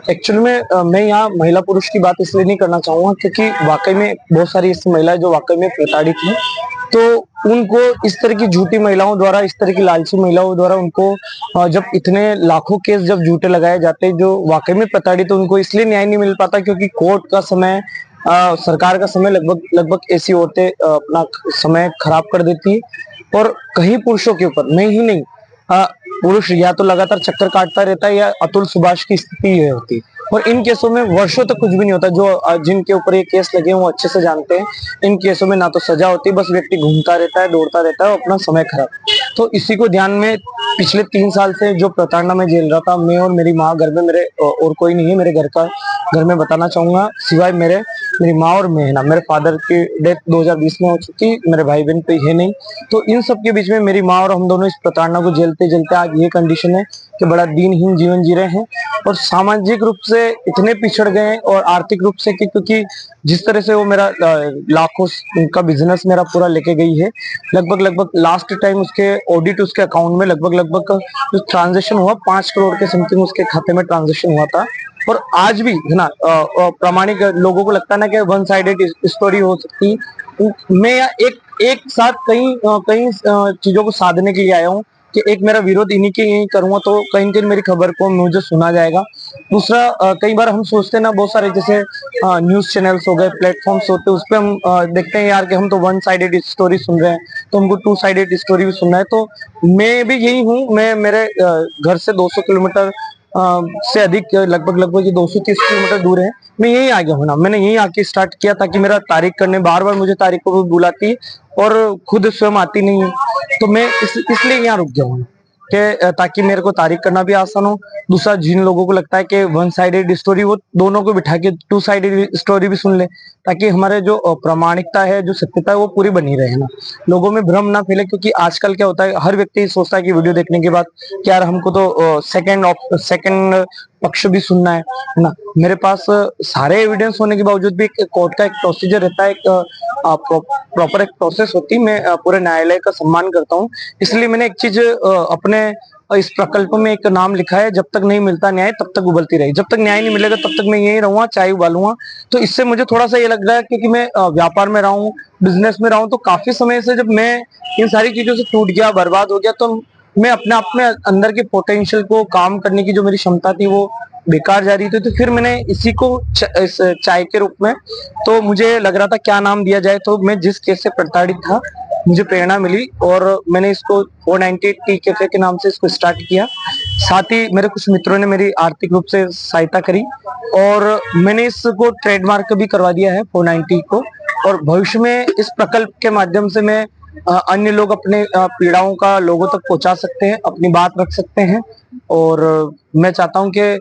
Actually में मैं यहाँ महिला पुरुष की बात इसलिए नहीं करना चाहूंगा क्योंकि वाकई में बहुत सारी ऐसी महिलाएं जो वाकई में प्रताड़ित हैं। तो उनको इस तरह की झूठी महिलाओं द्वारा, इस तरह की लालची महिलाओं द्वारा उनको जब इतने लाखों केस जब झूठे लगाए जाते हैं जो वाकई में प्रताड़ित, तो उनको इसलिए न्याय नहीं मिल पाता क्योंकि कोर्ट का समय, सरकार का समय, लगभग लगभग ऐसी औरतें अपना समय खराब कर देती है। और कहीं पुरुषों के ऊपर, मैं ही नहीं, पुरुष या तो लगातार चक्कर काटता रहता है या अतुल सुभाष की स्थिति ये होती है। और इन केसों में वर्षों तक कुछ भी नहीं होता। जो जिनके ऊपर ये केस लगे हैं वो अच्छे से जानते हैं, इन केसों में ना तो सजा होती, बस व्यक्ति घूमता रहता है, दौड़ता रहता है और अपना समय खराब। तो इसी को ध्यान में पिछले 3 साल से जो प्रताड़ना में झेल रहा था, मैं और मेरी माँ घर में, मेरे और कोई नहीं है मेरे घर में बताना चाहूंगा सिवाय मेरी माँ और मैं है ना। मेरे फादर की डेथ 2020 में हो चुकी, मेरे भाई बहन पे है नहीं। तो इन सब के बीच में मेरी माँ और हम दोनों इस प्रताड़ना को झेलते झेलते आज ये कंडीशन है कि बड़ा दिनहीन जीवन जी रहे हैं। और सामाजिक रूप से इतने पिछड़ गए हैं और आर्थिक रूप से कि क्योंकि जिस तरह से वो मेरा लाखों का बिजनेस मेरा पूरा लेके गई है, लगभग लगभग लास्ट टाइम उसके ऑडिट, उसके अकाउंट में लगभग लगभग जो ट्रांजेक्शन हुआ 5 करोड़ के समथिंग उसके खाते में ट्रांजेक्शन हुआ था। और आज भी है ना, प्रामाणिक लोगों को लगता है ना कि वन साइडेड स्टोरी हो सकती। मैं एक एक साथ कई कई चीजों को साधने के लिए आया हूँ कि एक मेरा विरोध इन्हीं के यही करूंगा तो कहीं कहीं मेरी खबर को मुझे सुना जाएगा। दूसरा, कई बार हम सोचते हैं ना, बहुत सारे जैसे न्यूज चैनल्स हो गए, प्लेटफॉर्म्स होते हैं, उस पर हम देखते हैं यार कि हम तो वन साइडेड स्टोरी सुन रहे हैं, तो हमको टू साइडेड स्टोरी भी सुनना है। तो मैं भी यही हूँ। मैं मेरे घर से 200 किलोमीटर से अधिक, लगभग लगभग ये 230 किलोमीटर दूर है। मैं यही आ गया हूँ ना, मैंने यही आके स्टार्ट किया ताकि मेरा तारीख करने, बार बार मुझे तारीख को बुलाती और खुद स्वयं आती नहीं है। तो मैं इसलिए यहाँ रुक गया हूँ कि ताकि मेरे को तारीख करना भी आसान हो। दूसरा, जिन लोगों को लगता है कि वन साइडेड स्टोरी, वो दोनों को बिठा के टू साइडेड स्टोरी भी सुन ले, ताकि हमारे जो प्रामाणिकता है, जो सत्यता है, वो पूरी बनी रहे ना, लोगों में भ्रम ना फैले। क्योंकि आजकल क्या होता है, हर व्यक्ति सोचता है कि वीडियो देखने के बाद कि यार हमको तो सेकंड पक्ष भी सुनना है ना। मेरे पास सारे एविडेंस होने के बावजूद भी एक कोर्ट का एक प्रोसीजर रहता है, एक प्रॉपर एक प्रोसेस होती है। मैं पूरे न्यायालय का सम्मान करता हूँ, इसलिए मैंने एक चीज अपने इस प्रकल्प में एक नाम लिखा है, जब तक नहीं मिलता न्याय तब तक उबलती रही। जब तक न्याय नहीं मिलेगा तब तक मैं यही रहूंगा, चाय उबालूंगा। तो इससे मुझे थोड़ा सा ये लग रहा है क्योंकि मैं व्यापार में रहा हूँ, बिजनेस में रहा हूँ, तो काफी समय से जब मैं इन सारी चीजों से टूट गया, बर्बाद हो गया, तो मैं अपने आप में अंदर के पोटेंशियल को, काम करने की जो मेरी क्षमता थी, वो बेकार जा रही थी। तो फिर मैंने इसी को इस चाय के रूप में, तो मुझे लग रहा था क्या नाम दिया जाए। तो मैं जिस केस से प्रताड़ित था, मुझे प्रेरणा मिली और मैंने इसको 490 टी कैफे के नाम से इसको स्टार्ट किया। साथ ही मेरे कुछ मित्रों ने मेरी आर्थिक रूप से सहायता करी और मैंने इसको ट्रेडमार्क भी करवा दिया है 490 को। और भविष्य में इस प्रकल्प के माध्यम से मैं अन्य लोग अपने पीड़ाओं का लोगों तक पहुंचा सकते हैं, अपनी बात रख सकते हैं। और मैं चाहता हूं कि